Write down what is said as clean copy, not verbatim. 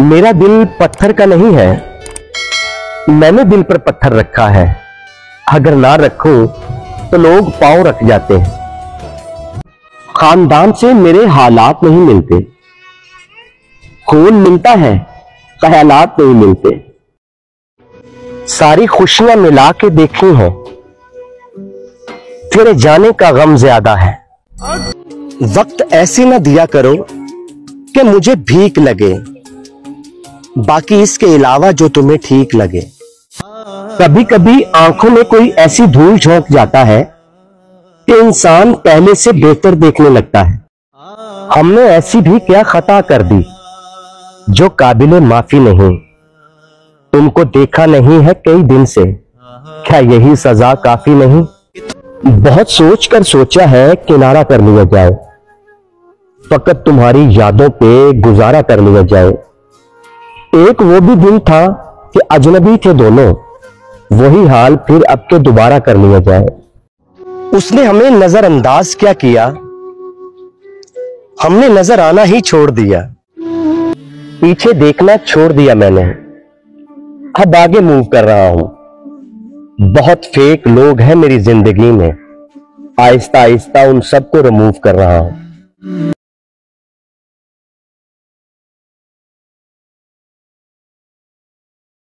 मेरा दिल पत्थर का नहीं है, मैंने दिल पर पत्थर रखा है। अगर ना रखो तो लोग पांव रख जाते हैं। खानदान से मेरे हालात नहीं मिलते, खून मिलता है, ख्यालात नहीं मिलते। सारी खुशियां मिला के देखी हैं, तेरे जाने का गम ज्यादा है। वक्त ऐसे ना दिया करो कि मुझे भीख लगे, बाकी इसके अलावा जो तुम्हें ठीक लगे। कभी कभी आंखों में कोई ऐसी धूल झोंक जाता है कि इंसान पहले से बेहतर देखने लगता है। हमने ऐसी भी क्या खता कर दी जो काबिले माफी नहीं। तुमको देखा नहीं है कई दिन से, क्या यही सजा काफी नहीं। बहुत सोच कर सोचा है किनारा कर लिया जाए, फकत तुम्हारी यादों पे गुजारा कर लिया जाए। एक वो भी दिन था कि अजनबी थे दोनों, वही हाल फिर अब के दोबारा कर लिया जाए। उसने हमें नजरअंदाज क्या किया, हमने नजर आना ही छोड़ दिया। पीछे देखना छोड़ दिया मैंने, अब आगे मूव कर रहा हूं। बहुत फेक लोग हैं मेरी जिंदगी में, आहिस्ता आहिस्ता उन सबको रिमूव कर रहा हूं।